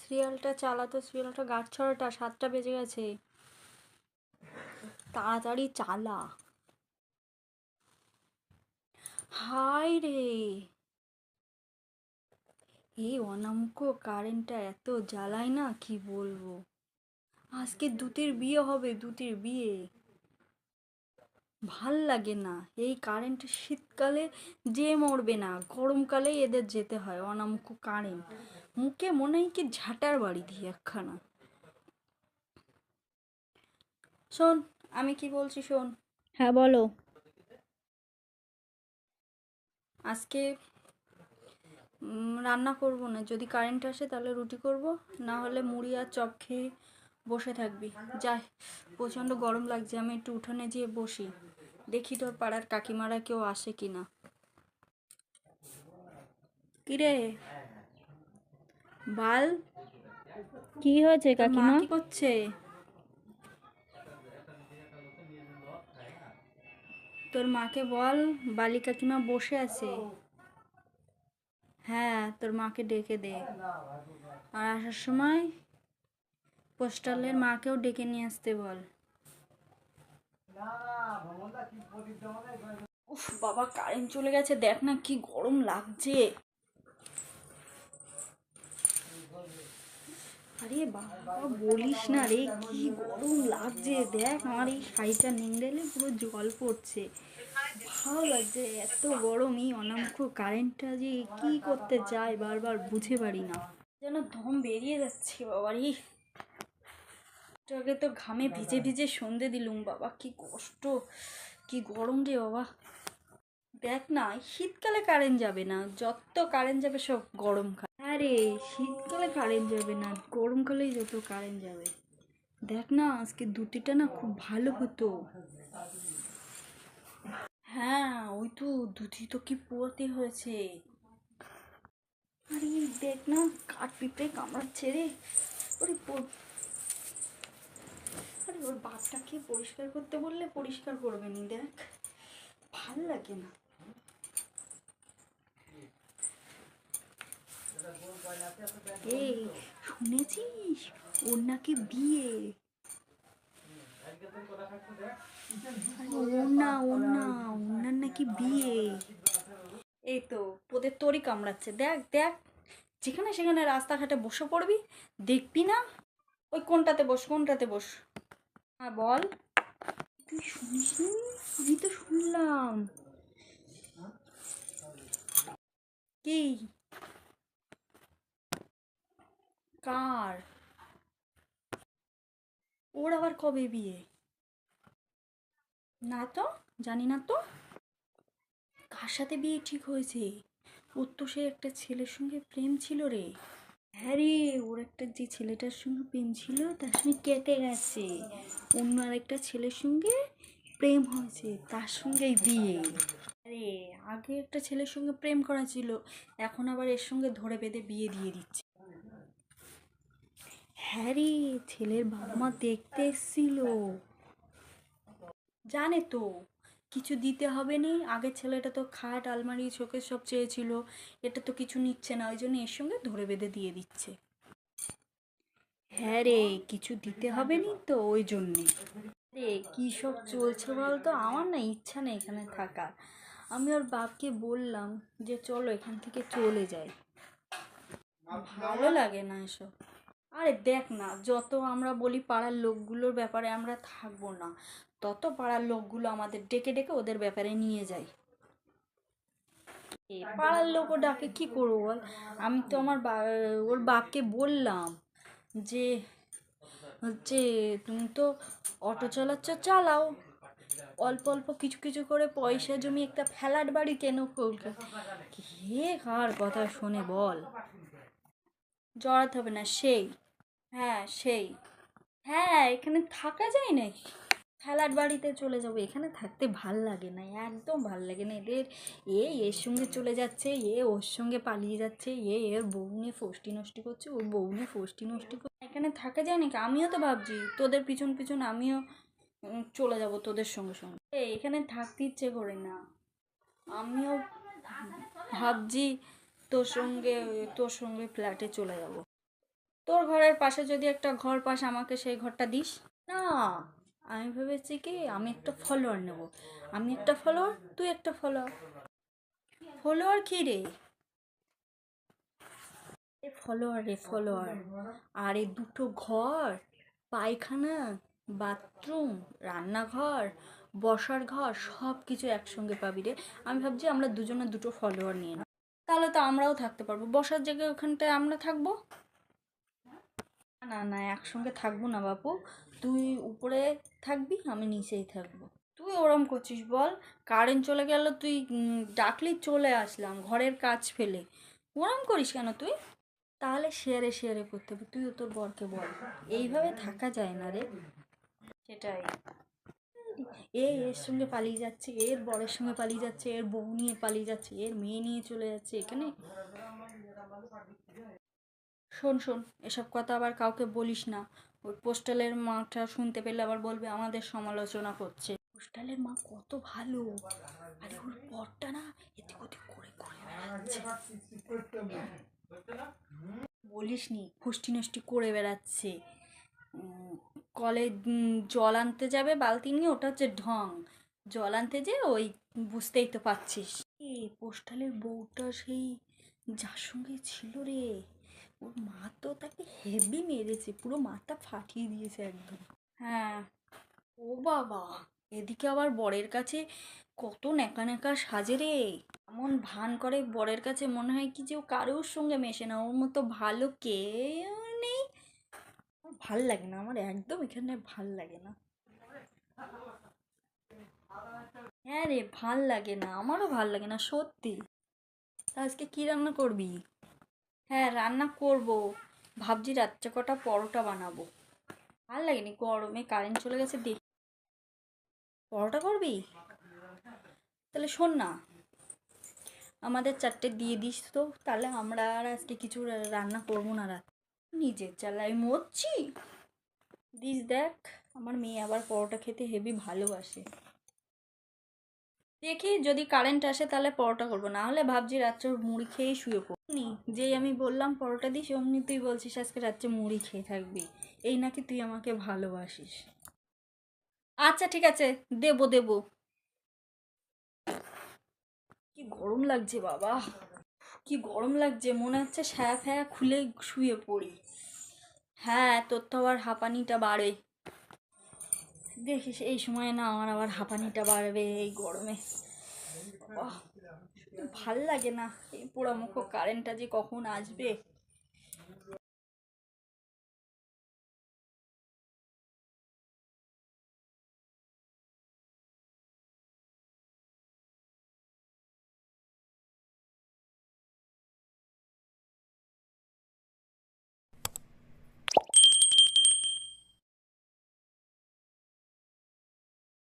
সিরিয়ালটা চালাতো, সিরিয়ালটা গাঁটছড়াটা 7টা বেজে গেছে, তাড়াতাড়ি চালা। হাই রে, এই অনামুখ কারেন্টটা এত জ্বালায় না, কি বলবো। আজকে দুতির বিয়ে হবে, দুতির বিয়ে। ভাল লাগে না এই কারেন্ট। শীতকালে যে মরবে না, গরমকালে এদের যেতে হয়। অনামুখ কারেন্ট মুখে মনে হয় কি ঝাঁটার বাড়ি দিয়ে একখানা। শোন, আমি কি বলছি শোন। হ্যাঁ বলো। আজকে রান্না করব না, যদি কারেন্ট আসে তাহলে রুটি করব, না হলে মুড়ি আর চপ খেয়ে বসে থাকবি। যাই, প্রচণ্ড গরম লাগছে, আমি একটু উঠোনে যেয়ে বসি, দেখি তোর পাড়ার কাকিমারা কেউ আসে কিনা। কিরে বাল, কি হয়েছে তোর মা কাকিমা? কি করছে? তোর মাকে বল বালি কাকিমা বসে আছে। হ্যাঁ, তোর মাকে ডেকে দে। আর আসার সময় পোস্টালের মাকেও ডেকে নিয়ে আসতে বল। উফ বাবা, কারেন্ট চলে গেছে, দেখ না কি গরম লাগছে। আরে বাবা বলিস না রে, কি গরম লাগছে। দেখ আমার এই শাড়িটা নিংড়েলে পুরো জল পড়ছে। ভালো লাগছে, এত গরম। এই অনামুখ কারেন্টটা যে কি করতে যায় বারবার বুঝে পারি না, যেন দম বেরিয়ে যাচ্ছে বাবারই। আগে তো ঘামে ভিজে ভিজে সন্ধে দিলুম বাবা, কি কষ্ট, কি গরম রে বাবা। দেখ না, শীতকালে কারেন্ট যাবে না, যত কারেন্ট যাবে সব গরম কালে। আরে শীতকালে কারেন্ট যাবে না, গরমকালেই যত কারেন্ট যাবে। দেখ না আজকে দুটিটা না খুব ভালো হতো। হ্যাঁ ওই তো, দুধি তো কি পোয়াতে হয়েছে। আরে দেখ না, কাঠ পিঁপড়ে কামড়াচ্ছে রে। ওরে আরে ওর বাপটাকে পরিষ্কার করতে বললে পরিষ্কার করবে নি, দেখ ভাল লাগে না। এই শুনেছিস ওর নাকি বিয়ে? ওনার নাকি বিয়ে। এই তো তোদের তোরই কামড়াচ্ছে, দেখ দেখ, যেখানে সেখানে রাস্তাঘাটে বসে পড়বি, দেখবি না। ওই কোনটাতে বস, কোনটাতে বস। হ্যাঁ বল। তুই শুনিসনি? আমি তো শুনলাম। কি? কার? ওর আবার কবে বিয়ে? না তো, জানি না তো। কার সাথে বিয়ে ঠিক হয়েছে? ওর তো সে একটা ছেলের সঙ্গে প্রেম ছিল রে। হ্যাঁ রে, ওর একটা যে ছেলেটার সঙ্গে প্রেম ছিল তার সঙ্গে কেটে গেছে, অন্য আরেকটা ছেলের সঙ্গে প্রেম হয়েছে, তার সঙ্গেই বিয়ে। আরে আগে একটা ছেলের সঙ্গে প্রেম করা ছিল, এখন আবার এর সঙ্গে ধরে বেঁধে বিয়ে দিয়ে দিচ্ছে। হ্যাঁ রে, ছেলের বাবা মা দেখতে এসেছিল। জানে তো, কিছু দিতে হবে নি। আগের ছেলেটা তো খাট আলমারি শোকেস সব চেয়েছিল, এটা তো কিছু নিচ্ছে না, ওই জন্য এর সঙ্গে ধরে বেঁধে দিয়ে দিচ্ছে। হ্যাঁ রে, কিছু দিতে হবে নি তো ওই জন্যে। রে কী সব চলছে বলতো, আমার না ইচ্ছা নেই এখানে থাকার। আমি ওর বাপকে বললাম যে চলো এখান থেকে চলে যাই, ভালো লাগে না এসব। আরে দেখ না, যত আমরা বলি পাড়ার লোকগুলোর ব্যাপারে আমরা থাকবো না, তত পাড়ার লোকগুলো আমাদের ডেকে ডেকে ওদের ব্যাপারে নিয়ে যায়। পাড়ার লোকও ডাকে, কি করবো বল। আমি তো ওর বাপকে বললাম যে হচ্ছে তুমি তো অটো চালাচ্ছ, চালাও, অল্প অল্প কিছু কিছু করে পয়সা জমি একটা ফ্ল্যাট বাড়ি কেন কলকে। কে কার কথা শোনে বল। জড়াতে হবে না সেই। হ্যাঁ সেই। হ্যাঁ এখানে থাকা যায় নাকি? ফ্ল্যাট বাড়িতে চলে যাবো, এখানে থাকতে ভাল লাগে না, একদম ভাল লাগে না এদের। এর সঙ্গে চলে যাচ্ছে, ওর সঙ্গে পালিয়ে যাচ্ছে, এর বউ নিয়ে ফষ্টি নষ্টি করছে, ওর বউ নিয়ে ফষ্টি নষ্টি করছে। এখানে থাকা যায় নাকি? আমিও তো ভাবছি তোদের পিছন পিছন আমিও চলে যাব তোদের সঙ্গে সঙ্গে। এখানে থাকতে ইচ্ছে করে না। আমিও ভাবছি তোর সঙ্গে ফ্ল্যাটে চলে যাব। তোর ঘরের পাশে যদি একটা ঘর পাস আমাকে সেই ঘরটা দিস না। আমি ভেবেছি কি আমি একটা ফলোয়ার নেব। আমি একটা ফলোয়ার, তুই একটা ফলোয়ার। ফলোয়ার কি রে? এ ফলোয়ার রে ফলোয়ার। আর এই দুটো ঘর, পায়খানা, বাথরুম, রান্নাঘর, বসার ঘর সব কিছু একসঙ্গে পাবি রে। আমি ভাবছি আমরা দুজনে দুটো ফলোয়ার নিয়ে নিই, তাহলে তো আমরাও থাকতে পারবো। বসার জায়গায় ওখানটায় আমরা থাকবো। না না, একসঙ্গে থাকবো না বাপু। তুই উপরে থাকবি, আমি নিচেই থাকবো। তুই ওরম করছিস বল? কারেন্ট চলে গেল, তুই ডাকলি চলে আসলাম ঘরের কাজ ফেলে। ওরম করিস কেন তুই? তাহলে শেয়ারে শেয়ারে করতে হবে। তুইও তোর বরকে বল, এইভাবে থাকা যায় না রে। সেটাই। এর সঙ্গে পালিয়ে যাচ্ছে, এর বরের সঙ্গে পালিয়ে যাচ্ছে, এর বউ নিয়ে পালিয়ে যাচ্ছে, এর মেয়ে নিয়ে চলে যাচ্ছে এখানে। শোন শোন, এসব কথা আবার কাউকে বলিস না। ওই পোস্টালের মাটা শুনতে পেলে আবার বলবে আমাদের সমালোচনা করছে। পোস্টালের মা কত ভালো, আরে ওর বরটা না এদিক ওদিক করে করে বেড়াচ্ছে। বলিস নি, ফুষ্টি নষ্টি করে বেড়াচ্ছে। কলে জল আনতে যাবে বালতি নিয়ে, ওটা হচ্ছে ঢং। জল আনতে যে ওই, বুঝতেই তো পারছিস। এ পোস্টালের বউটা সেই যার সঙ্গে ছিল রে, ওর মা তো তাকে হেভি মেরেছে, পুরো মাথা ফাটিয়ে দিয়েছে একদম। হ্যাঁ। ও বাবা, এদিকে আবার বরের কাছে কত ন্যাকা ন্যাকা সাজে রে। এমন ভান করে বরের কাছে মনে হয় কি যে ও কারোর সঙ্গে মেশে না, ওর মতো ভালো কেউ নেই। আমার ভাল লাগে না, আমার একদম এখানে ভাল লাগে না। হ্যাঁ রে, ভাল লাগে না, আমারও ভাল লাগে না সত্যি। তা আজকে কি রান্না করবি? হ্যাঁ রান্না করব, ভাবছি রাত্রে কটা পরোটা বানাবো। ভাল লাগেনি, গরমে কারেন্ট চলে গেছে দেখ। পরোটা করবি? তাহলে শোন না, আমাদের চারটে দিয়ে দিস তো, তাহলে আমরা আর আজকে কিছু রান্না করবো না রাত। নিজের জ্বালায় মরছি। দিস দেখ, আমার মেয়ে আবার পরোটা খেতে হেভি ভালোবাসে। দেখি যদি কারেন্ট আসে তাহলে পরোটা করবো, না হলে ভাবছি রাত্রে মুড়ি খেয়েই শুয়ে পড়ি। যেই আমি বললাম পরোটা দিস, অমনি তুই বলছিস আজকে রাত্রে মুড়ি খেয়ে থাকবি। এই নাকি তুই আমাকে ভালোবাসিস। আচ্ছা ঠিক আছে, দেবো দেবো। কি গরম লাগছে বাবা, কি গরম লাগছে, মনে হচ্ছে সায়া ফায়া খুলে শুয়ে পড়ি। হ্যাঁ, তোর তো আবার হাঁপানিটা বাড়ে। দেখিস এই সময় না আমার আবার হাঁপানিটা বাড়বে এই গরমে। বাহ, ভাল লাগে না এই পোড়ামুখো কারেন্টটা যে কখন আসবে।